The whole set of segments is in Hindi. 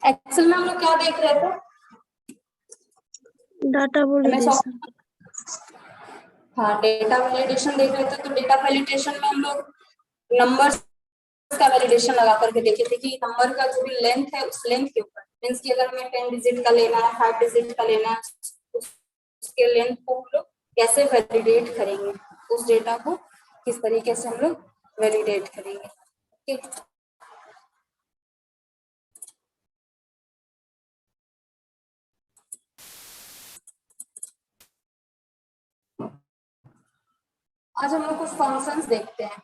एक्सेल में हम लोग क्या देख रहे थे? Data validation. हाँ, डेटा वैलिडेशन देख रहे थे। तो डेटा वैलिडेशन में हम लोग नंबर्स का वैलिडेशन लगा करके देखे थे कि नंबर का जो भी लेंथ है उस लेंथ के ऊपर, मीन्स कि अगर हमें 10 डिजिट का लेना है, 5 डिजिट का लेना है, उसके लेंथ को हम लोग कैसे वैलिडेट करेंगे, उस डेटा को किस तरीके से हम लोग वैलिडेट करेंगे। ठीक। आज हम लोग कुछ फंक्शंस देखते हैं।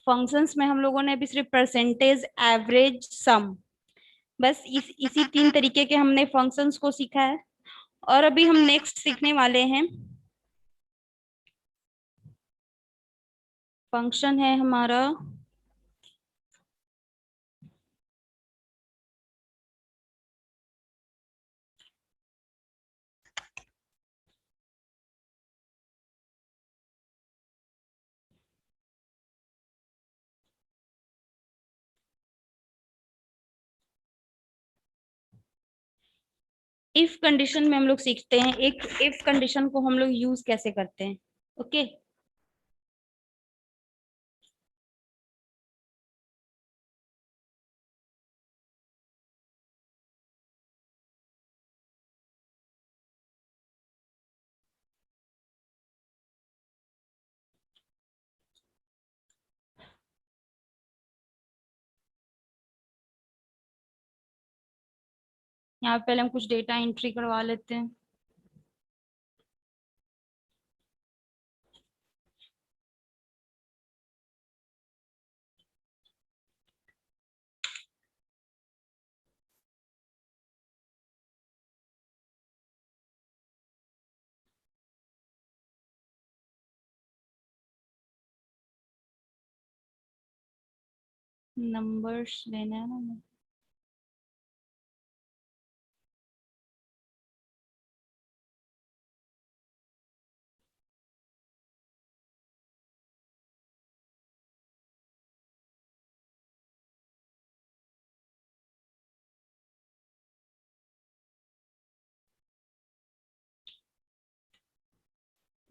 फंक्शंस में हम लोगों ने अभी सिर्फ परसेंटेज, एवरेज, सम, बस इसी 3 तरीके के हमने फंक्शंस को सीखा है। और अभी हम नेक्स्ट सीखने वाले हैं, फंक्शन है हमारा इफ कंडीशन में हम लोग सीखते हैं एक इफ कंडीशन को हम लोग यूज कैसे करते हैं। ओके। यहाँ पे पहले हम कुछ डेटा एंट्री करवा लेते हैं। नंबर्स लेना है ना।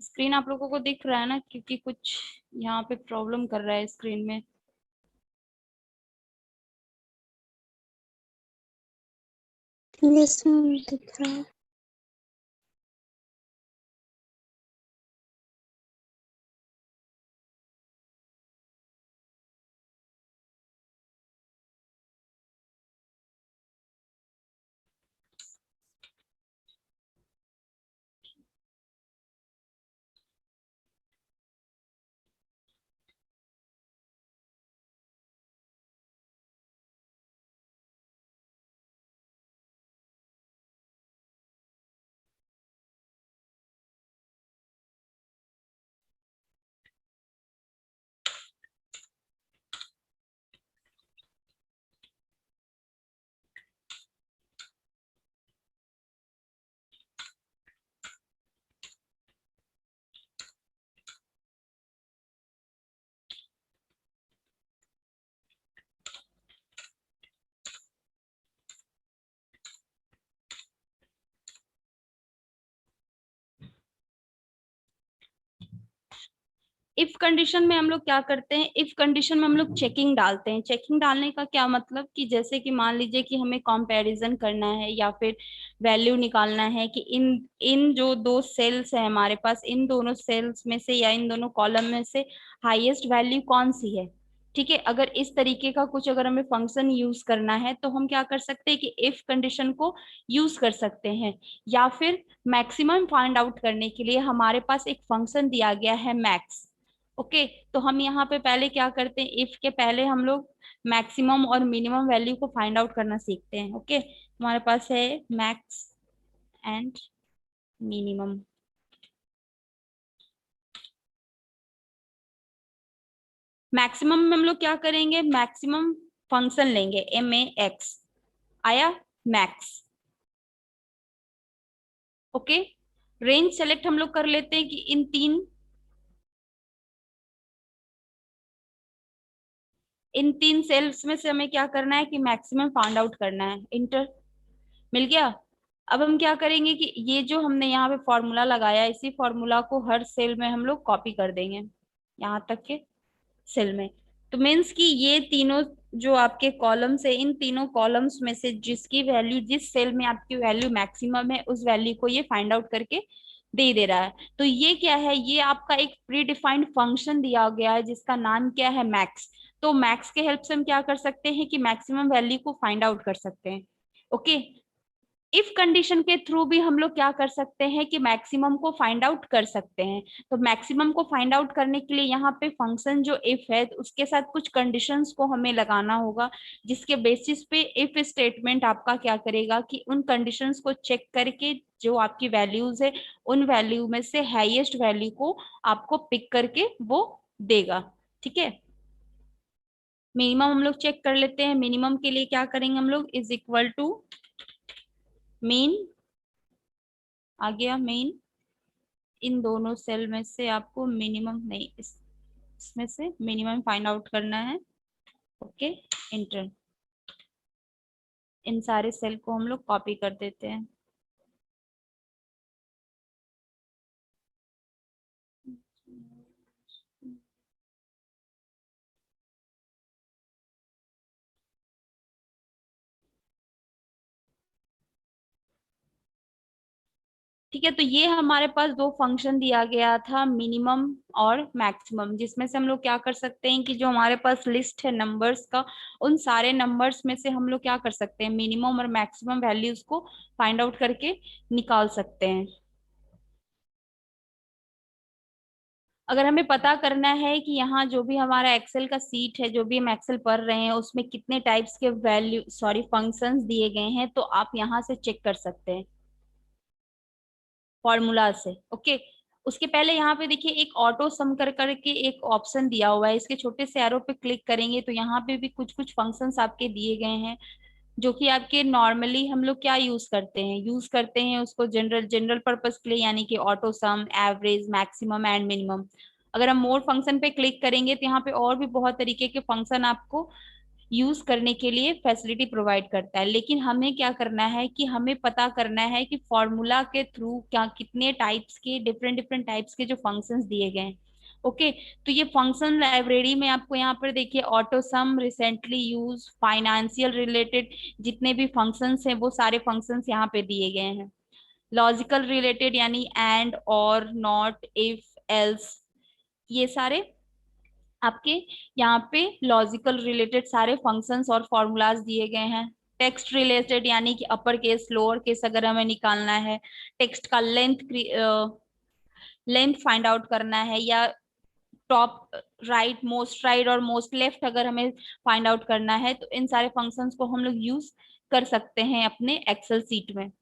स्क्रीन आप लोगों को दिख रहा है ना, क्योंकि कुछ यहाँ पे प्रॉब्लम कर रहा है स्क्रीन में। यस मैम, दिख रहा है। इफ कंडीशन में हम लोग क्या करते हैं, इफ कंडीशन में हम लोग चेकिंग डालते हैं। चेकिंग डालने का क्या मतलब कि जैसे कि मान लीजिए कि हमें कंपैरिजन करना है या फिर वैल्यू निकालना है कि इन इन जो दो सेल्स है हमारे पास, इन दोनों सेल्स में से या इन दोनों कॉलम में से हाईएस्ट वैल्यू कौन सी है। ठीक है, अगर इस तरीके का कुछ अगर हमें फंक्शन यूज करना है तो हम क्या कर सकते हैं कि इफ कंडीशन को यूज कर सकते हैं। या फिर मैक्सिमम फाइंड आउट करने के लिए हमारे पास एक फंक्शन दिया गया है मैक्स। ओके, तो हम यहाँ पे पहले क्या करते हैं, इफ के पहले हम लोग मैक्सिमम और मिनिमम वैल्यू को फाइंड आउट करना सीखते हैं। ओके, हमारे पास है मैक्स एंड मिनिमम। मैक्सिमम में हम लोग क्या करेंगे, मैक्सिमम फंक्शन लेंगे MAX, आया मैक्स। ओके, रेंज सेलेक्ट हम लोग कर लेते हैं कि इन तीन सेल्स में से हमें क्या करना है कि मैक्सिमम फाइंड आउट करना है। इंटर, मिल गया। अब हम क्या करेंगे कि ये जो हमने यहाँ पे फॉर्मूला लगाया, इसी फॉर्मूला को हर सेल में हम लोग कॉपी कर देंगे, यहाँ तक के सेल में। तो मीन्स कि ये तीनों जो आपके कॉलम्स है, इन तीनों कॉलम्स में से जिसकी वैल्यू, जिस सेल में आपकी वैल्यू मैक्सिमम है, उस वैल्यू को ये फाइंड आउट करके दे रहा है। तो ये क्या है, ये आपका एक प्री डिफाइंड फंक्शन दिया गया है जिसका नाम क्या है, मैक्स। तो मैक्स के हेल्प से हम क्या कर सकते हैं कि मैक्सिमम वैल्यू को फाइंड आउट कर सकते हैं। ओके, इफ कंडीशन के थ्रू भी हम लोग क्या कर सकते हैं कि मैक्सिमम को फाइंड आउट कर सकते हैं। तो मैक्सिमम को फाइंड आउट करने के लिए यहाँ पे फंक्शन जो इफ है उसके साथ कुछ कंडीशंस को हमें लगाना होगा, जिसके बेसिस पे इफ स्टेटमेंट आपका क्या करेगा कि उन कंडीशंस को चेक करके जो आपकी वैल्यूज है उन वैल्यू में से हाईएस्ट वैल्यू को आपको पिक करके वो देगा। ठीक है, मिनिमम हम लोग चेक कर लेते हैं। मिनिमम के लिए क्या करेंगे हम लोग, इज इक्वल टू मीन, आ गया मेन। इन दोनों सेल में से आपको मिनिमम नहीं, इसमें से मिनिमम फाइंड आउट करना है। ओके, इंटर, इन सारे सेल को हम लोग कॉपी कर देते हैं। ठीक है, तो ये हमारे पास दो फंक्शन दिया गया था, मिनिमम और मैक्सिमम, जिसमें से हम लोग क्या कर सकते हैं कि जो हमारे पास लिस्ट है नंबर्स का, उन सारे नंबर्स में से हम लोग क्या कर सकते हैं, मिनिमम और मैक्सिमम वैल्यूज को फाइंड आउट करके निकाल सकते हैं। अगर हमें पता करना है कि यहाँ जो भी हमारा एक्सेल का सीट है, जो भी हम एक्सेल पढ़ रहे हैं, उसमें कितने टाइप्स के वैल्यू सॉरी फंक्शंस दिए गए हैं, तो आप यहाँ से चेक कर सकते हैं फॉर्मूला से। ओके, उसके पहले यहाँ पे देखिए एक ऑटो सम कर करके एक ऑप्शन दिया हुआ है, इसके छोटे से एरो पे क्लिक करेंगे तो यहाँ पे भी कुछ कुछ फंक्शंस आपके दिए गए हैं, जो कि आपके नॉर्मली हम लोग क्या यूज करते हैं उसको जनरल जनरल पर्पस के लिए, यानी कि auto some, average, maximum and minimum. अगर हम मोर फंक्शन पे क्लिक करेंगे तो यहाँ पे और भी बहुत तरीके के फंक्शन आपको यूज करने के लिए फैसिलिटी प्रोवाइड करता है। लेकिन हमें क्या करना है कि हमें पता करना है कि फॉर्मूला के थ्रू क्या कितने टाइप्स के डिफरेंट डिफरेंट टाइप्स के जो फंक्शंस दिए गए हैं। ओके, तो ये फंक्शन लाइब्रेरी में आपको यहाँ पर देखिए ऑटो सम, रिसेंटली यूज, फाइनेंशियल रिलेटेड जितने भी फंक्शंस हैं वो सारे फंक्शंस यहाँ पे दिए गए हैं। लॉजिकल रिलेटेड यानी एंड, और, नॉट, इफ, एल्स, ये सारे आपके यहाँ पे लॉजिकल रिलेटेड सारे फंक्शंस और फॉर्मूलाज दिए गए हैं। टेक्स्ट रिलेटेड यानी कि अपर केस, लोअर केस अगर हमें निकालना है, टेक्स्ट का लेंथ फाइंड आउट करना है, या टॉप राइट और मोस्ट लेफ्ट अगर हमें फाइंड आउट करना है, तो इन सारे फंक्शंस को हम लोग यूज कर सकते हैं अपने एक्सेल सीट में।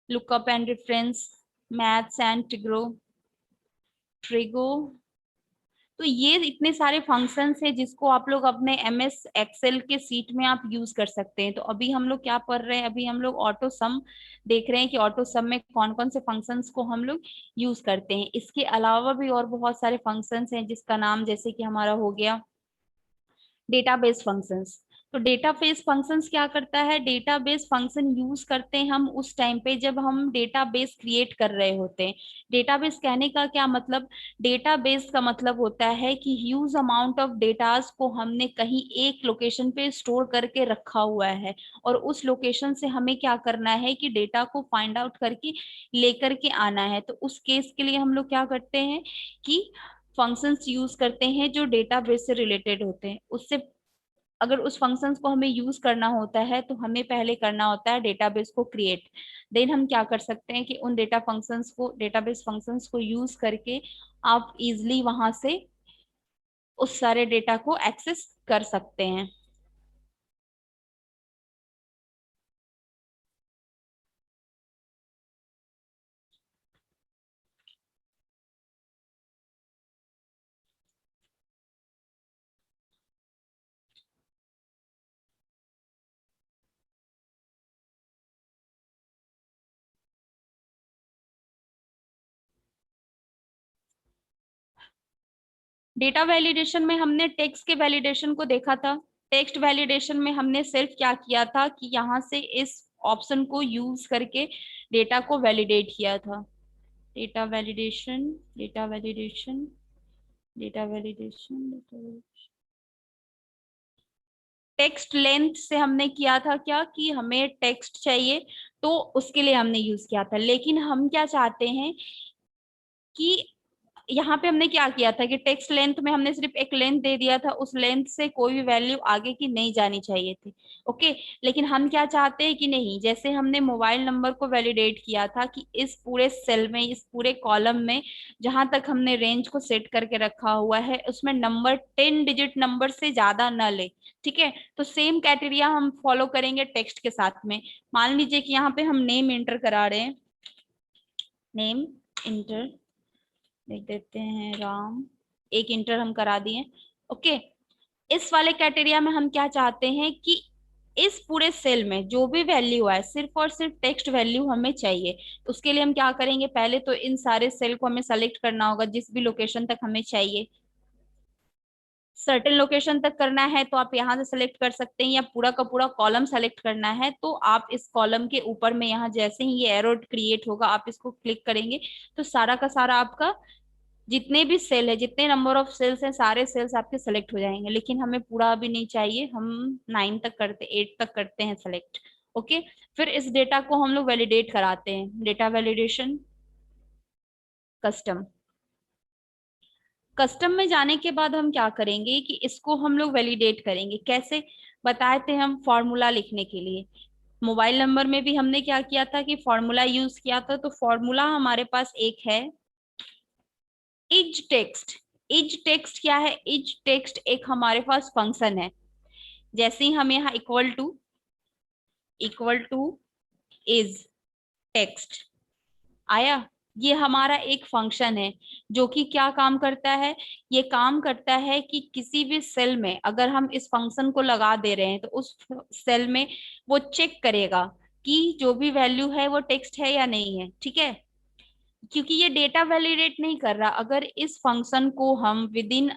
Lookup and reference, maths and trigo, तो ये इतने सारे फंक्शंस हैं जिसको आप लोग अपने MS एक्सेल के सीट में आप यूज कर सकते हैं। तो अभी हम लोग क्या पढ़ रहे हैं, अभी हम लोग ऑटो सम देख रहे हैं कि ऑटो सम में कौन कौन से फंक्शंस को हम लोग यूज करते हैं। इसके अलावा भी और बहुत सारे फंक्शंस हैं जिसका नाम जैसे कि हमारा हो गया डेटाबेस फंक्शंस। तो डेटाबेस फंक्शंस क्या करता है, डेटाबेस फंक्शन यूज करते हैं हम उस टाइम पे जब हम डेटाबेस क्रिएट कर रहे होते हैं। डेटाबेस कहने का क्या मतलब, डेटाबेस का मतलब होता है कि ह्यूज अमाउंट ऑफ डेटास को हमने कहीं एक लोकेशन पे स्टोर करके रखा हुआ है, और उस लोकेशन से हमें क्या करना है कि डेटा को फाइंड आउट करके लेकर के आना है। तो उस केस के लिए हम लोग क्या करते हैं कि फंक्शंस यूज करते हैं जो डेटाबेस से रिलेटेड होते हैं। उससे अगर उस फंक्शंस को हमें यूज करना होता है तो हमें पहले करना होता है डेटाबेस को क्रिएट। देन हम क्या कर सकते हैं कि उन डेटाबेस फंक्शंस को यूज करके आप इजिली वहां से उस सारे डेटा को एक्सेस कर सकते हैं। डेटा वैलिडेशन में हमने टेक्स्ट के वैलिडेशन को देखा था। टेक्स्ट वैलिडेशन में हमने सिर्फ क्या किया था कि यहाँ से इस ऑप्शन को यूज करके डेटा को वैलिडेट किया था। Data validation, data validation, data validation, text length से हमने किया था क्या कि हमें टेक्स्ट चाहिए, तो उसके लिए हमने यूज किया था। लेकिन हम क्या चाहते हैं कि यहाँ पे हमने क्या किया था कि टेक्स्ट लेंथ में हमने सिर्फ एक लेंथ दे दिया था, उस लेंथ से कोई भी वैल्यू आगे की नहीं जानी चाहिए थी। ओके, लेकिन हम क्या चाहते हैं कि नहीं, जैसे हमने मोबाइल नंबर को वैलिडेट किया था कि इस पूरे सेल में, इस पूरे कॉलम में जहां तक हमने रेंज को सेट करके रखा हुआ है उसमें नंबर 10 डिजिट नंबर से ज्यादा न ले। ठीक है, तो सेम क्राइटेरिया हम फॉलो करेंगे टेक्स्ट के साथ में। मान लीजिए कि यहाँ पे हम नेम इंटर करा रहे हैं, नेम इंटर लिख देते हैं राम, एक इंटर हम करा दिए। ओके, इस वाले क्राइटेरिया में हम क्या चाहते हैं कि इस पूरे सेल में जो भी वैल्यू है सिर्फ और सिर्फ टेक्स्ट वैल्यू हमें चाहिए। उसके लिए हम क्या करेंगे, पहले तो इन सारे सेल को हमें सेलेक्ट करना होगा जिस भी लोकेशन तक हमें चाहिए। सर्टेन लोकेशन तक करना है तो आप यहाँ से सेलेक्ट कर सकते हैं, या पूरा का पूरा कॉलम सेलेक्ट करना है तो आप इस कॉलम के ऊपर में यहाँ जैसे ही ये एरो क्रिएट होगा आप इसको क्लिक करेंगे तो सारा का सारा आपका जितने भी सेल है, जितने नंबर ऑफ सेल्स हैं, सारे सेल्स आपके सेलेक्ट हो जाएंगे। लेकिन हमें पूरा अभी नहीं चाहिए, हम 9 तक करते, 8 तक करते हैं सेलेक्ट। ओके, फिर इस डेटा को हम लोग वैलिडेट कराते हैं, डेटा वैलिडेशन, कस्टम। कस्टम में जाने के बाद हम क्या करेंगे कि इसको हम लोग वैलिडेट करेंगे। कैसे बताए थे हम, फॉर्मूला लिखने के लिए। मोबाइल नंबर में भी हमने क्या किया था कि फॉर्मूला यूज किया था, तो फॉर्मूला हमारे पास एक है इज टेक्स्ट। इज टेक्स्ट क्या है, इज टेक्स्ट एक हमारे पास फंक्शन है। जैसे ही हम यहाँ इक्वल टू इज टेक्स्ट आया, ये हमारा एक फंक्शन है जो कि क्या काम करता है, ये काम करता है कि किसी भी सेल में अगर हम इस फंक्शन को लगा दे रहे हैं तो उस सेल में वो चेक करेगा कि जो भी वैल्यू है वो टेक्स्ट है या नहीं है। ठीक है, क्योंकि ये डेटा वैलिडेट नहीं कर रहा। अगर इस फंक्शन को हम विद इन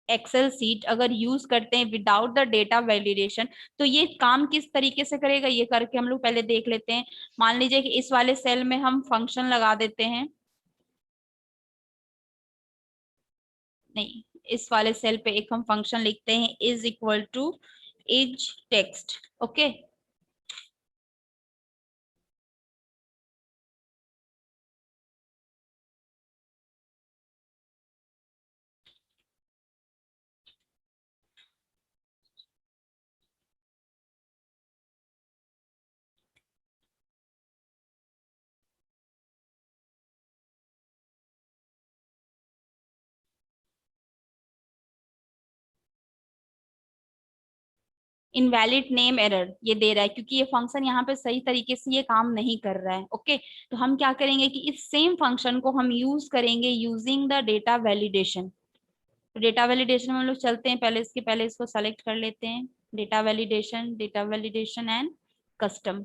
एक्सेल सीट अगर यूज करते हैं विदाउट द डेटा वैलिडेशन, तो ये काम किस तरीके से करेगा ये करके हम लोग पहले देख लेते हैं। मान लीजिए कि इस वाले सेल में हम फंक्शन लगा देते हैं, नहीं, इस वाले सेल पे एक हम फंक्शन लिखते हैं is equal two is text. Okay, invalid name error ये दे रहा है क्योंकि ये फंक्शन यहाँ पे सही तरीके से ये काम नहीं कर रहा है। ओके, तो हम क्या करेंगे कि इस सेम फंक्शन को हम यूज करेंगे यूजिंग द डेटा वैलिडेशन। तो डेटा वैलिडेशन में हम लोग चलते हैं, पहले इसके पहले इसको सेलेक्ट कर लेते हैं, data validation, data validation and custom.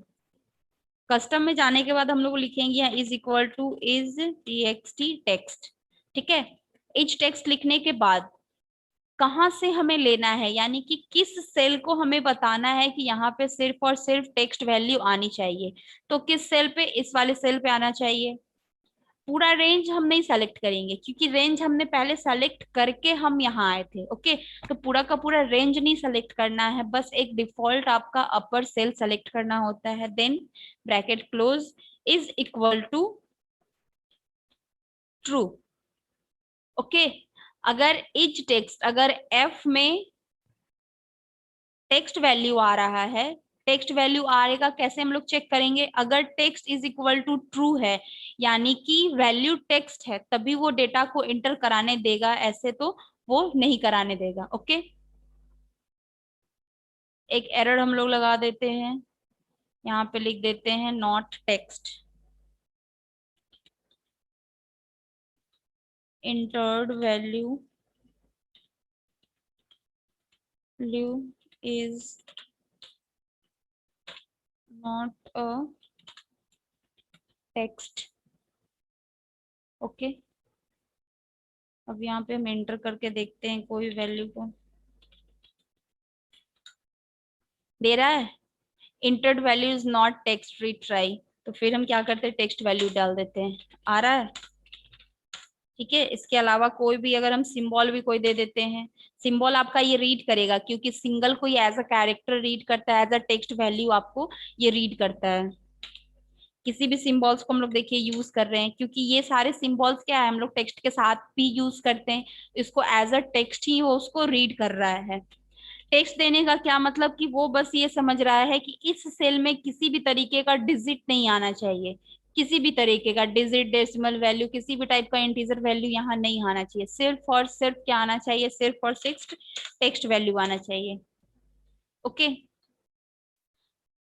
Custom में जाने के बाद हम लोग लिखेंगे यहाँ is equal two is TXT text. ठीक है, इज टेक्स्ट लिखने के बाद कहाँ से हमें लेना है, यानी कि किस सेल को हमें बताना है कि यहाँ पे सिर्फ और सिर्फ टेक्स्ट वैल्यू आनी चाहिए। तो किस सेल पे, इस वाले सेल पे आना चाहिए। पूरा रेंज हम नहीं सेलेक्ट करेंगे क्योंकि रेंज हमने पहले सेलेक्ट करके हम यहाँ आए थे। ओके, तो पूरा का पूरा रेंज नहीं सेलेक्ट करना है, बस एक डिफॉल्ट आपका अपर सेल सेलेक्ट करना होता है। Then bracket close is equal to true. Okay, अगर इच टेक्स्ट, अगर एफ में टेक्स्ट वैल्यू आ रहा है, टेक्स्ट वैल्यू आएगा कैसे हम लोग चेक करेंगे, अगर text is equal to true है यानी कि वैल्यू टेक्स्ट है तभी वो डेटा को इंटर कराने देगा, ऐसे तो वो नहीं कराने देगा। ओके, एक एरर हम लोग लगा देते हैं, यहाँ पे लिख देते हैं not text entered value is not a text। Okay, अब यहाँ पे हम एंटर करके देखते हैं कोई वैल्यू को दे रहा है, entered value is not text retry, तो फिर हम क्या करते हैं टेक्स्ट वैल्यू डाल देते हैं, आ रहा है। ठीक है, इसके अलावा कोई भी अगर हम सिंबल भी कोई दे देते हैं, सिंबल आपका ये रीड करेगा क्योंकि सिंगल को ये एज अ कैरेक्टर रीड करता है, एज अ टेक्स्ट वैल्यू आपको ये रीड करता है। किसी भी सिंबल्स को हम लोग देखिए यूज कर रहे हैं क्योंकि ये सारे सिंबल्स क्या है, हम लोग टेक्स्ट के साथ भी यूज करते हैं, इसको एज अ टेक्स्ट ही वो उसको रीड कर रहा है। टेक्स्ट देने का क्या मतलब कि वो बस ये समझ रहा है कि इस सेल में किसी भी तरीके का डिजिट नहीं आना चाहिए, किसी भी तरीके का डिजिट, डेसिमल वैल्यू, किसी भी टाइप का इंटीजर वैल्यू यहाँ नहीं आना चाहिए, सिर्फ और सिर्फ क्या आना चाहिए, सिर्फ और सिर्फ टेक्स्ट वैल्यू आना चाहिए। ओके,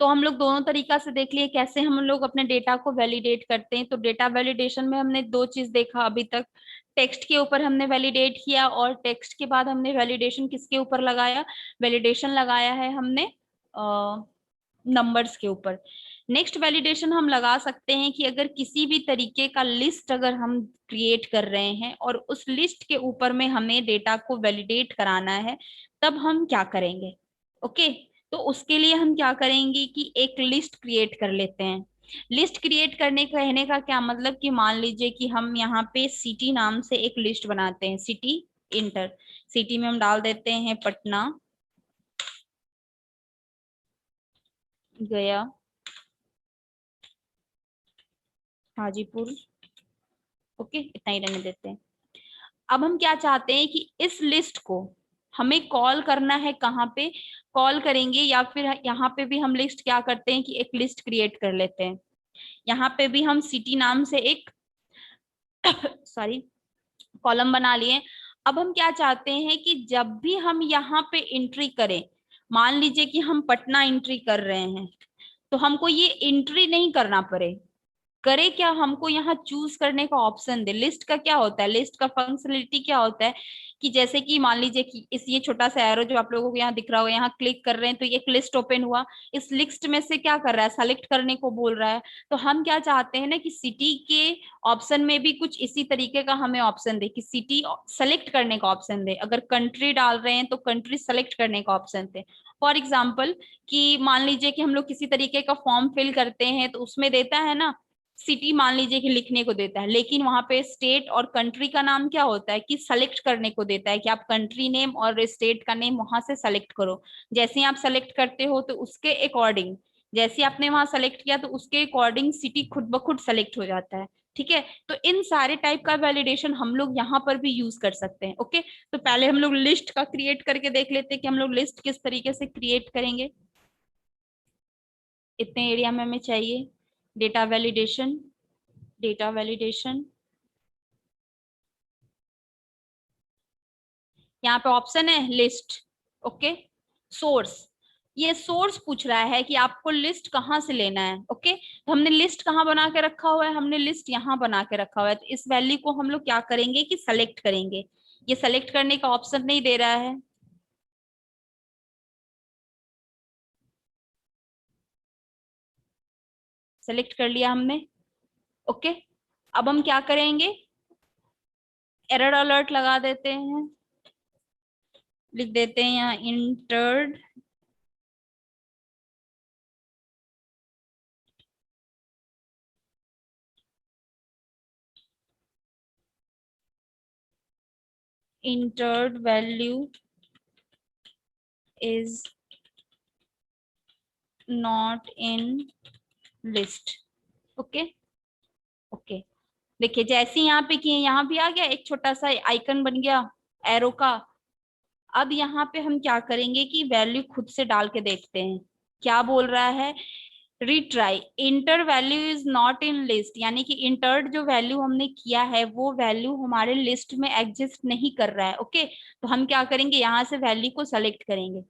तो हम लोग दोनों तरीका से देख लिए कैसे हम लोग अपने डेटा को वैलिडेट करते हैं। तो डेटा वैलिडेशन में हमने दो चीज देखा अभी तक, टेक्स्ट के ऊपर हमने वैलिडेट किया और टेक्स्ट के बाद हमने वैलिडेशन किसके ऊपर लगाया, वैलिडेशन लगाया है हमने नंबर्स के ऊपर। नेक्स्ट वैलिडेशन हम लगा सकते हैं कि अगर किसी भी तरीके का लिस्ट अगर हम क्रिएट कर रहे हैं और उस लिस्ट के ऊपर में हमें डेटा को वैलिडेट कराना है तब हम क्या करेंगे। ओके, तो उसके लिए हम क्या करेंगे कि एक लिस्ट क्रिएट कर लेते हैं। लिस्ट क्रिएट करने कहने का क्या मतलब कि मान लीजिए कि हम यहाँ पे सिटी नाम से एक लिस्ट बनाते हैं, सिटी इंटर, सिटी में हम डाल देते हैं पटना, गया, हाजीपुर। ओके, इतना ही रहने देते हैं। अब हम क्या चाहते हैं कि इस लिस्ट को हमें कॉल करना है, कहाँ पे कॉल करेंगे, या फिर यहाँ पे भी हम लिस्ट क्या करते हैं कि एक लिस्ट क्रिएट कर लेते हैं। यहाँ पे भी हम सिटी नाम से एक सॉरी कॉलम बना लिए। अब हम क्या चाहते हैं कि जब भी हम यहाँ पे एंट्री करें, मान लीजिए कि हम पटना एंट्री कर रहे हैं, तो हमको ये एंट्री नहीं करना पड़े, करे क्या, हमको यहाँ चूज करने का ऑप्शन दे। लिस्ट का क्या होता है, लिस्ट का फंक्शनलिटी क्या होता है कि जैसे कि मान लीजिए कि इस ये छोटा सा एरो जो आप लोगों को यहाँ दिख रहा होगा, यहाँ क्लिक कर रहे हैं तो एक लिस्ट ओपन हुआ, इस लिस्ट में से क्या कर रहा है, सेलेक्ट करने को बोल रहा है। तो हम क्या चाहते हैं ना कि सिटी के ऑप्शन में भी कुछ इसी तरीके का हमें ऑप्शन दे कि सिटी सेलेक्ट करने का ऑप्शन दे, अगर कंट्री डाल रहे हैं तो कंट्री सेलेक्ट करने का ऑप्शन दे। फॉर एग्जाम्पल कि मान लीजिए कि हम लोग किसी तरीके का फॉर्म फिल करते हैं तो उसमें देता है ना सिटी, मान लीजिए कि लिखने को देता है, लेकिन वहां पे स्टेट और कंट्री का नाम क्या होता है कि सेलेक्ट करने को देता है कि आप कंट्री नेम और स्टेट का नेम वहां से सेलेक्ट करो। जैसे ही आप सेलेक्ट करते हो तो उसके अकॉर्डिंग, जैसे आपने वहां सेलेक्ट किया तो उसके अकॉर्डिंग सिटी खुद ब खुद सेलेक्ट हो जाता है। ठीक है, तो इन सारे टाइप का वैलिडेशन हम लोग यहाँ पर भी यूज कर सकते हैं। ओके, तो पहले हम लोग लिस्ट का क्रिएट करके देख लेते हैं कि हम लोग लिस्ट किस तरीके से क्रिएट करेंगे। इतने एरिया में हमें चाहिए डेटा वैलिडेशन, डेटा वैलिडेशन, यहाँ पे ऑप्शन है लिस्ट। ओके, सोर्स, ये सोर्स पूछ रहा है कि आपको लिस्ट कहाँ से लेना है। ओके, तो हमने लिस्ट कहाँ बना के रखा हुआ है, हमने लिस्ट यहाँ बना के रखा हुआ है, तो इस वैल्यू को हम लोग क्या करेंगे कि सेलेक्ट करेंगे। ये सेलेक्ट करने का ऑप्शन नहीं दे रहा है, सेलेक्ट कर लिया हमने। ओके, अब हम क्या करेंगे, एरर अलर्ट लगा देते हैं, लिख देते हैं यहाँ entered value is not in list. Okay okay, देखिए जैसे यहाँ पे किए, यहाँ भी आ गया, एक छोटा सा आइकन बन गया एरो का। अब यहाँ पे हम क्या करेंगे कि वैल्यू खुद से डाल के देखते हैं क्या बोल रहा है। Retry inter value is not in list, यानी कि इंटर्ड जो वैल्यू हमने किया है वो वैल्यू हमारे लिस्ट में एग्जिस्ट नहीं कर रहा है। ओके, तो हम क्या करेंगे, यहाँ से वैल्यू को सेलेक्ट करेंगे।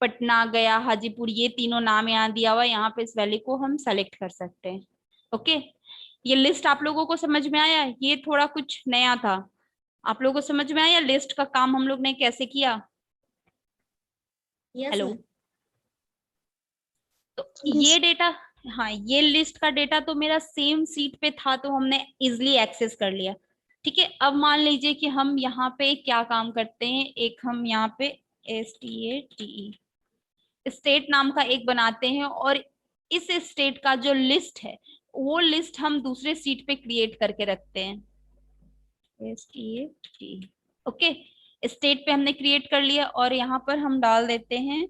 पटना, गया, हाजीपुर, ये तीनों नाम यहाँ दिया हुआ है, यहाँ पे इस वैल्यू को हम सेलेक्ट कर सकते हैं। ओके, ये लिस्ट आप लोगों को समझ में आया? ये थोड़ा कुछ नया था, आप लोगों को समझ में आया लिस्ट का काम हम लोग ने कैसे किया? Yes hello, ma'am. तो Yes. ये डेटा, हाँ ये लिस्ट का डेटा तो मेरा सेम सीट पे था, तो हमने इजिली एक्सेस कर लिया। ठीक है, अब मान लीजिए कि हम यहाँ पे क्या काम करते हैं, एक हम यहाँ पे STATE स्टेट नाम का एक बनाते हैं, और इस स्टेट का जो लिस्ट है वो लिस्ट हम दूसरे सीट पे क्रिएट करके रखते हैं। STATE ओके, स्टेट पे हमने क्रिएट कर लिया, और यहाँ पर हम डाल देते हैं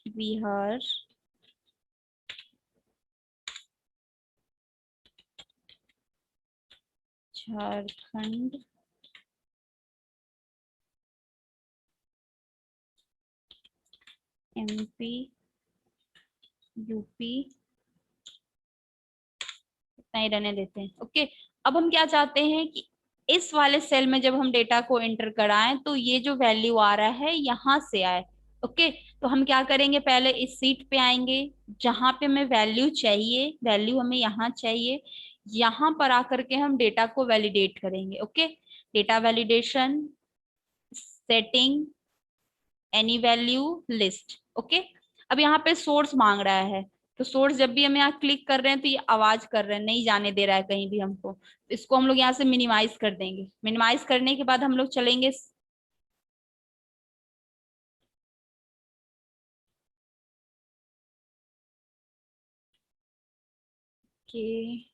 बिहार, झारखंड, MP, UP, इतना ही रहने देते हैं। ओके, अब हम क्या चाहते हैं कि इस वाले सेल में जब हम डेटा को एंटर कराएं तो ये जो वैल्यू आ रहा है यहाँ से आए। ओके, तो हम क्या करेंगे, पहले इस सीट पे आएंगे जहां पे हमें वैल्यू चाहिए, वैल्यू हमें यहाँ चाहिए, यहाँ पर आकर के हम डेटा को वैलिडेट करेंगे। Okay, data validation, setting, any value, list. Okay, अब यहाँ पे सोर्स मांग रहा है, तो सोर्स जब भी हम यहाँ क्लिक कर रहे हैं तो ये आवाज कर रहे हैं, नहीं जाने दे रहा है कहीं भी हमको। इसको हम लोग यहाँ से मिनिमाइज कर देंगे। मिनिमाइज करने के बाद हम लोग चलेंगे कि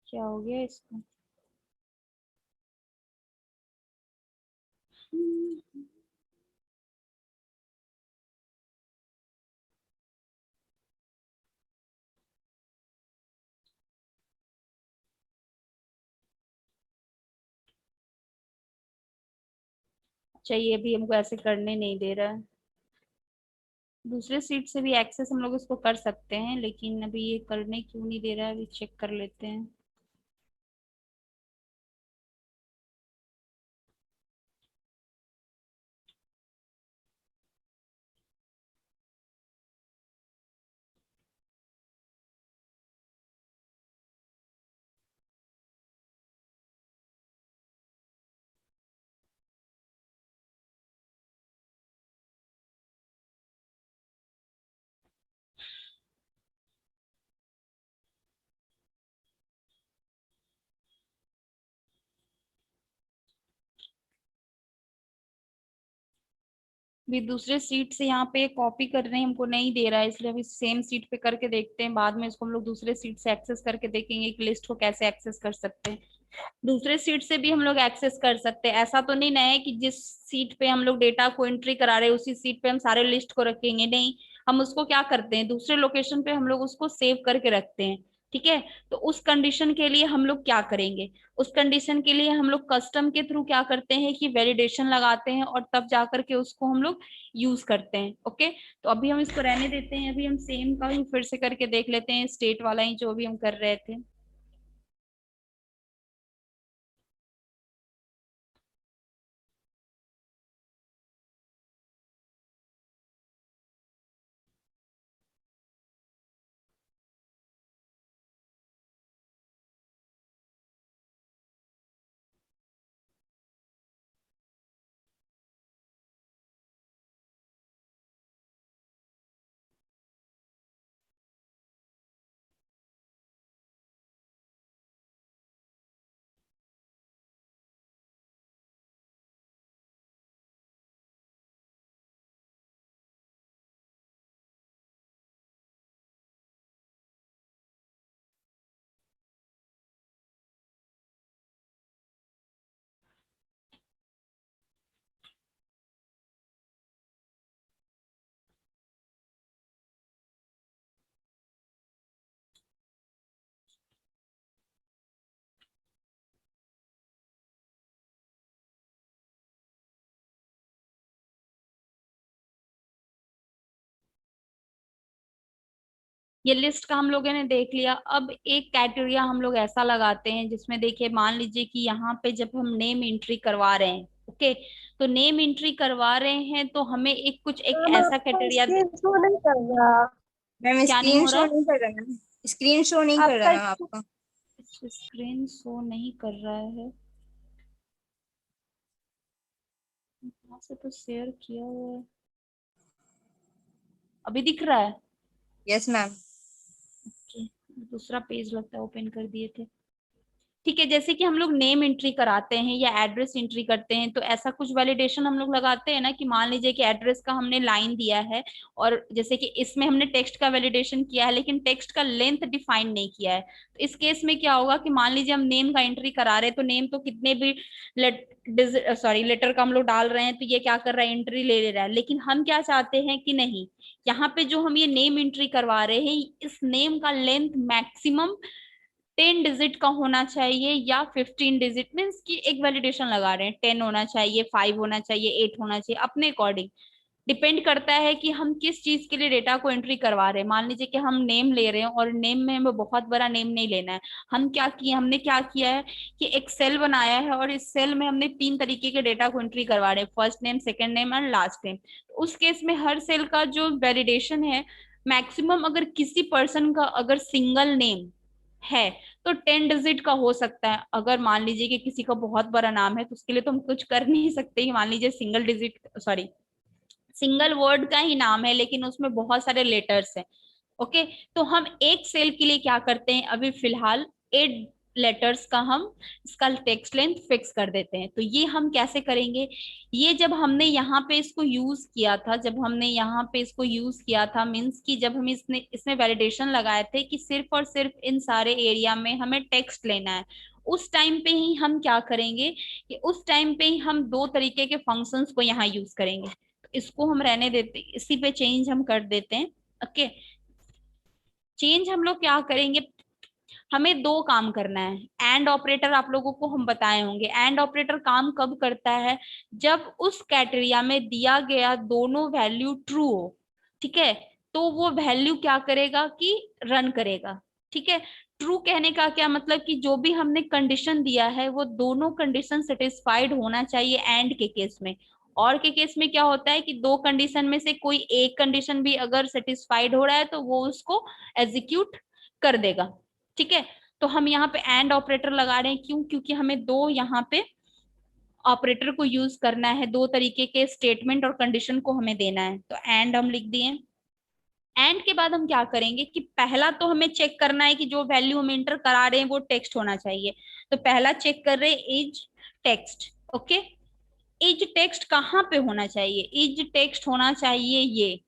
क्या हो गया इसको। अच्छा, ये भी हमको ऐसे करने नहीं दे रहा है। दूसरे सीट से भी एक्सेस हम लोग इसको कर सकते हैं, लेकिन अभी ये करने क्यों नहीं दे रहा है, अभी चेक कर लेते हैं। भी दूसरे सीट से यहाँ पे कॉपी कर रहे हैं, हमको नहीं दे रहा है, इसलिए अभी सेम सीट पे करके देखते हैं, बाद में इसको हम लोग दूसरे सीट से एक्सेस करके देखेंगे कि लिस्ट को कैसे एक्सेस कर सकते हैं। दूसरे सीट से भी हम लोग एक्सेस कर सकते हैं, ऐसा तो नहीं ना है कि जिस सीट पे हम लोग डेटा को एंट्री करा रहे हैं उसी सीट पे हम सारे लिस्ट को रखेंगे, नहीं। हम उसको क्या करते हैं, दूसरे लोकेशन पे हम लोग उसको सेव करके रखते हैं। ठीक है, तो उस कंडीशन के लिए हम लोग क्या करेंगे, उस कंडीशन के लिए हम लोग कस्टम के थ्रू क्या करते हैं कि वैलिडेशन लगाते हैं, और तब जाकर के उसको हम लोग यूज करते हैं। ओके, तो अभी हम इसको रहने देते हैं, अभी हम सेम का ही फिर से करके देख लेते हैं, स्टेट वाला ही जो भी हम कर रहे थे। ये लिस्ट का हम लोगों ने देख लिया। अब एक क्राइटेरिया हम लोग ऐसा लगाते हैं जिसमें देखिए मान लीजिए कि यहाँ पे जब हम नेम एंट्री करवा रहे हैं, ओके, तो नेम एंट्री करवा रहे हैं तो हमें एक कुछ एक मैम ऐसा आपका क्राइटेरिया। स्क्रीन शो नहीं कर रहा। मैम क्या नहीं स्क्रीन हो रहा शो है? नहीं कर रहा मैम, स्क्रीन शो नहीं कर रहा आपका मैम आपका। स्क्रीन शो नहीं कर रहा है? यहाँ से तो शेयर किया हुआ है, अभी दिख रहा है? Yes ma'am. ओके, दूसरा पेज लगता है ओपन कर दिए थे। ठीक है, जैसे कि हम लोग नेम एंट्री कराते हैं या एड्रेस एंट्री करते हैं तो ऐसा कुछ वैलिडेशन हम लोग लगाते हैं ना, कि मान लीजिए कि एड्रेस का हमने लाइन दिया है और जैसे कि इसमें हमने टेक्स्ट का वैलिडेशन किया है लेकिन टेक्स्ट का लेंथ डिफाइन नहीं किया है, तो इस केस में क्या होगा कि मान लीजिए हम नेम का एंट्री करा रहे हैं तो नेम तो कितने भी लेटर का हम लोग डाल रहे हैं तो ये क्या कर रहा है, एंट्री ले रहा है। लेकिन हम क्या चाहते हैं कि नहीं, यहाँ पे जो हम ये नेम एंट्री करवा रहे हैं इस नेम का लेंथ मैक्सिमम 10 डिजिट का होना चाहिए या 15 डिजिट, मीन्स की एक वैलिडेशन लगा रहे हैं, 10 होना चाहिए, 5 होना चाहिए, 8 होना चाहिए, अपने अकॉर्डिंग डिपेंड करता है कि हम किस चीज के लिए डेटा को एंट्री करवा रहे हैं। मान लीजिए कि हम नेम ले रहे हैं और नेम में हमें बहुत बड़ा नेम नहीं लेना है, हमने क्या किया है कि एक सेल बनाया है और इस सेल में हमने 3 तरीके के डेटा को एंट्री करवा रहे हैं, फर्स्ट नेम, सेकंड नेम और लास्ट नेम। उस केस में हर सेल का जो वैलिडेशन है मैक्सिमम, अगर किसी पर्सन का अगर सिंगल नेम है तो 10 डिजिट का हो सकता है। अगर मान लीजिए कि किसी का बहुत बड़ा नाम है तो उसके लिए तो हम कुछ कर नहीं सकते, मान लीजिए सिंगल वर्ड का ही नाम है लेकिन उसमें बहुत सारे लेटर्स हैं, ओके, तो हम एक सेल के लिए क्या करते हैं, अभी फिलहाल 8 लेटर्स का हम इसका टेक्स्ट लेंथ फिक्स कर देते हैं। तो ये हम कैसे करेंगे, ये जब हमने यहाँ पे इसको यूज किया था, मीन्स कि जब हम इसमें वैलिडेशन लगाए थे कि सिर्फ और सिर्फ इन सारे एरिया में हमें टेक्स्ट लेना है, उस टाइम पे ही हम क्या करेंगे कि उस टाइम पे ही हम 2 तरीके के फंक्शंस को यहाँ यूज करेंगे। तो इसको हम रहने देते, इसी पे चेंज हम कर देते हैं, ओके। चेंज हम लोग क्या करेंगे, हमें 2 काम करना है। एंड ऑपरेटर आप लोगों को हम बताए होंगे, एंड ऑपरेटर काम कब करता है, जब उस क्राइटेरिया में दिया गया दोनों वैल्यू ट्रू हो, ठीक है, तो वो वैल्यू क्या करेगा कि रन करेगा, ठीक है। ट्रू कहने का क्या मतलब कि जो भी हमने कंडीशन दिया है वो दोनों कंडीशन सेटिस्फाइड होना चाहिए एंड के केस में। और के केस में क्या होता है कि 2 कंडीशन में से कोई एक कंडीशन भी अगर सेटिस्फाइड हो रहा है तो वो उसको एग्जीक्यूट कर देगा, ठीक है। तो हम यहाँ पे एंड ऑपरेटर लगा रहे हैं, क्यों, क्योंकि हमें 2 यहाँ पे ऑपरेटर को यूज करना है, 2 तरीके के स्टेटमेंट और कंडीशन को हमें देना है, तो एंड हम लिख दिए। एंड के बाद हम क्या करेंगे कि पहला तो हमें चेक करना है कि जो वैल्यू हम एंटर करा रहे हैं वो टेक्स्ट होना चाहिए, तो पहला चेक कर रहे हैं is text, okay. Is text कहाँ पे होना चाहिए, इज टेक्स्ट होना चाहिए ये,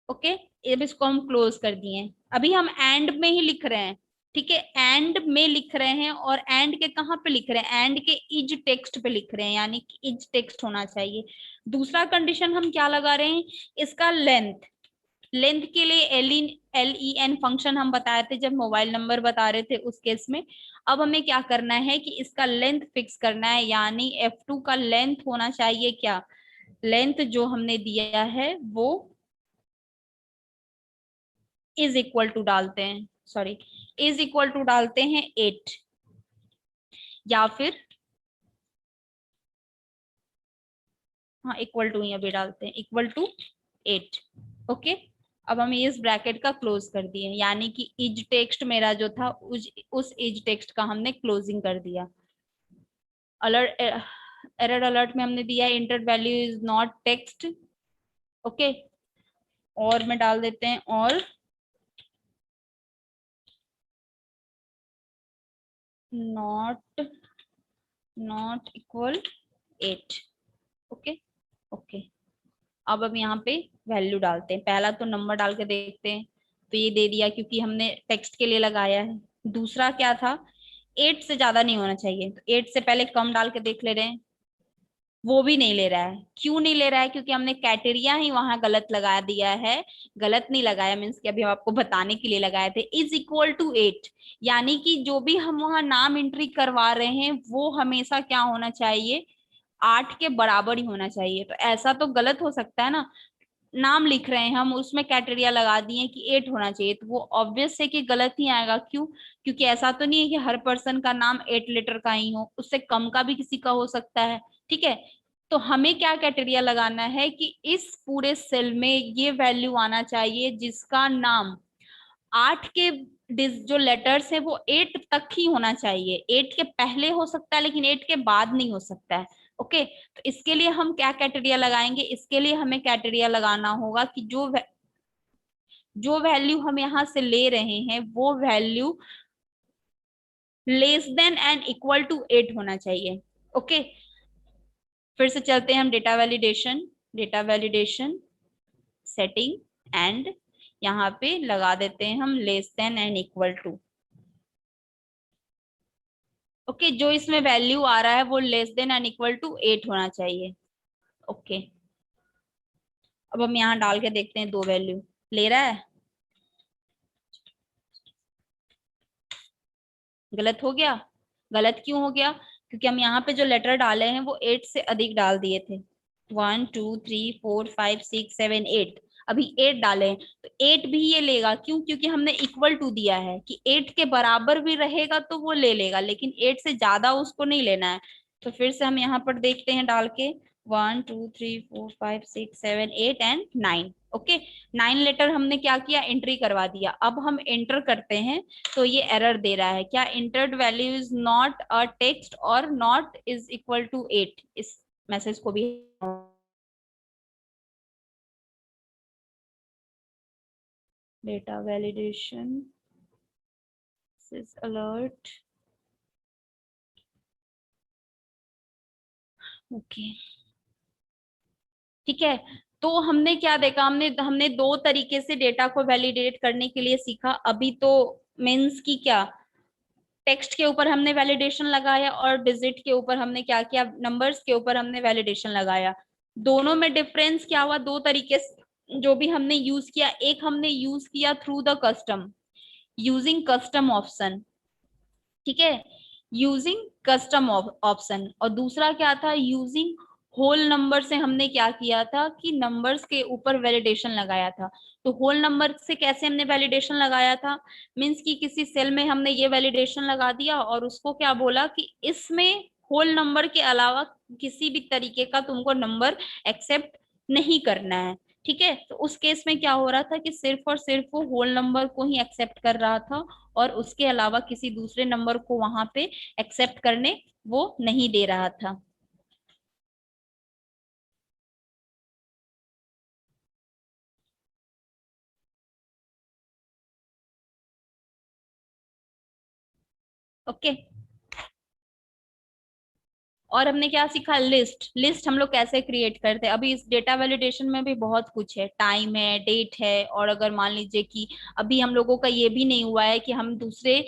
ओके। अब इसको हम क्लोज कर दिए। अभी हम एंड में ही लिख रहे हैं, ठीक है, एंड में लिख रहे हैं और एंड के कहाँ पे लिख रहे हैं, एंड के इज टेक्स्ट पे लिख रहे हैं, यानी कि इज टेक्स्ट होना चाहिए। दूसरा कंडीशन हम क्या लगा रहे हैं, इसका लेंथ, लेंथ के लिए LEN फंक्शन हम बताए थे जब मोबाइल नंबर बता रहे थे उस केस में। अब हमें क्या करना है कि इसका लेंथ फिक्स करना है, यानी F2 का लेंथ होना चाहिए क्या, लेंथ जो हमने दिया है वो इज इक्वल टू डालते हैं, सॉरी, इज इक्वल टू डालते हैं 8, या फिर हाँ इक्वल टू ही अभी डालते हैं, इक्वल टू 8, ओके। अब हम इस ब्रैकेट का क्लोज कर दिए, यानी कि इज टेक्स्ट मेरा जो था उस इज टेक्स्ट का हमने क्लोजिंग कर दिया। अलर्ट, एरर अलर्ट में हमने दिया inter value is not text, okay, और में डाल देते हैं और नॉट इक्वल 8, ओके ओके। अब हम यहाँ पे वैल्यू डालते हैं, पहला तो नंबर डाल के देखते हैं, तो ये दे दिया क्योंकि हमने टेक्स्ट के लिए लगाया है। दूसरा क्या था, 8 से ज्यादा नहीं होना चाहिए, तो 8 से पहले कम डाल के देख ले रहे हैं, वो भी नहीं ले रहा है। क्यों नहीं ले रहा है, क्योंकि हमने क्राइटेरिया ही वहां गलत लगा दिया है, गलत नहीं लगाया, मीन्स कि अभी हम आपको बताने के लिए लगाए थे इज इक्वल टू 8, यानी कि जो भी हम वहां नाम एंट्री करवा रहे हैं वो हमेशा क्या होना चाहिए, 8 के बराबर ही होना चाहिए। तो ऐसा तो गलत हो सकता है ना, नाम लिख रहे हैं हम, उसमें क्राइटेरिया लगा दिए कि 8 होना चाहिए, तो वो ऑब्वियस है कि गलत ही आएगा। क्यों? क्योंकि ऐसा तो नहीं है कि हर पर्सन का नाम 8 लेटर का ही हो, उससे कम का भी किसी का हो सकता है। ठीक है, तो हमें क्या क्राइटेरिया लगाना है कि इस पूरे सेल में ये वैल्यू आना चाहिए जिसका नाम 8 के जो लेटर्स है वो 8 तक ही होना चाहिए। 8 के पहले हो सकता है लेकिन 8 के बाद नहीं हो सकता है। ओके, तो इसके लिए हम क्या क्राइटेरिया लगाएंगे? इसके लिए हमें क्राइटेरिया लगाना होगा कि जो वैल्यू हम यहाँ से ले रहे हैं वो value less than and equal to 8 होना चाहिए। ओके, फिर से चलते हैं हम डेटा वैलिडेशन सेटिंग एंड यहाँ पे लगा देते हैं हम less than and equal to. Okay, जो इसमें वैल्यू आ रहा है वो less than and equal to 8 होना चाहिए। ओके, अब हम यहाँ डाल के देखते हैं, दो वैल्यू ले रहा है, गलत हो गया। गलत क्यों हो गया? क्योंकि हम यहाँ पे जो लेटर डाले हैं वो 8 से अधिक डाल दिए थे। 1 2 3 4 5 6 7 8, अभी 8 डाले हैं तो 8 भी ये लेगा। क्यों? क्योंकि हमने इक्वल टू दिया है कि 8 के बराबर भी रहेगा तो वो ले लेगा, लेकिन 8 से ज्यादा उसको नहीं लेना है। तो फिर से हम यहाँ पर देखते हैं डाल के 1 2 3 4 5 6 7 8 एंड 9। ओके, 9 लेटर हमने क्या किया? एंट्री करवा दिया। अब हम एंटर करते हैं तो ये एरर दे रहा है, क्या entered value is not a text और नॉट इज इक्वल टू 8। इस मैसेज को भी डेटा वैलिडेशन अलर्ट। ओके, ठीक है, तो हमने क्या देखा? हमने हमने दो तरीके से डेटा को वैलिडेट करने के लिए सीखा। अभी तो मीन्स की क्या, टेक्स्ट के ऊपर हमने वैलिडेशन लगाया और डिजिट के ऊपर हमने क्या किया? नंबर्स के ऊपर हमने वैलिडेशन लगाया। दोनों में डिफरेंस क्या हुआ? दो तरीके से जो भी हमने यूज किया, एक हमने यूज किया through the custom, using custom option. ठीक है, यूजिंग कस्टम ऑप्शन, और दूसरा क्या था? यूजिंग होल नंबर से हमने क्या किया था कि नंबर्स के ऊपर वैलिडेशन लगाया था। तो होल नंबर से कैसे हमने वैलिडेशन लगाया था? मींस कि किसी सेल में हमने ये वैलिडेशन लगा दिया और उसको क्या बोला कि इसमें होल नंबर के अलावा किसी भी तरीके का तुमको नंबर एक्सेप्ट नहीं करना है। ठीक है, तो उस केस में क्या हो रहा था कि सिर्फ और सिर्फ वो होल नंबर को ही एक्सेप्ट कर रहा था और उसके अलावा किसी दूसरे नंबर को वहां पे एक्सेप्ट करने वो नहीं दे रहा था। ओके, और हमने क्या सीखा? लिस्ट। लिस्ट हम लोग कैसे क्रिएट करते हैं? अभी इस डेटा वैलिडेशन में भी बहुत कुछ है, टाइम है, डेट है, और अगर मान लीजिए कि अभी हम लोगों का ये भी नहीं हुआ है कि हम दूसरे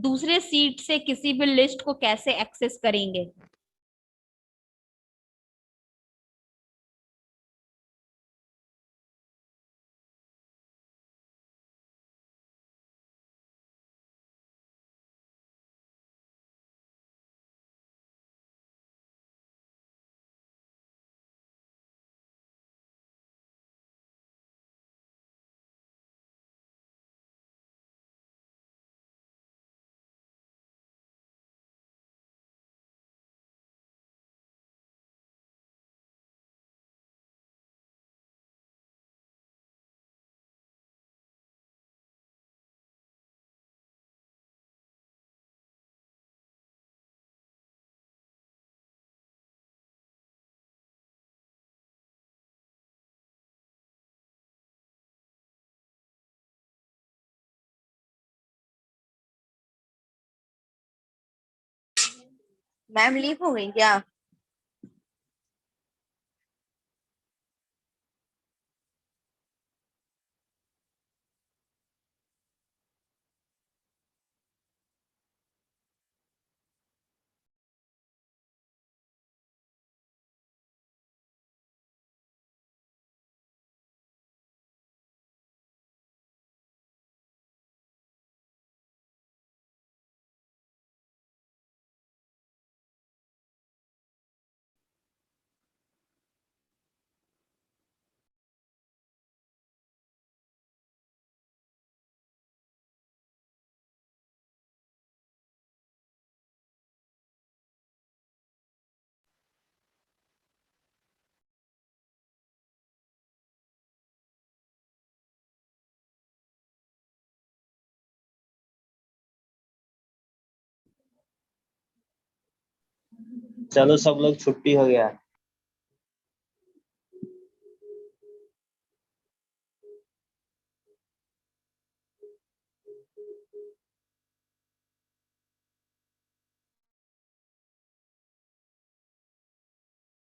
दूसरे सीट से किसी भी लिस्ट को कैसे एक्सेस करेंगे। मैम लीव हो गई क्या? चलो सब लोग, छुट्टी हो गया।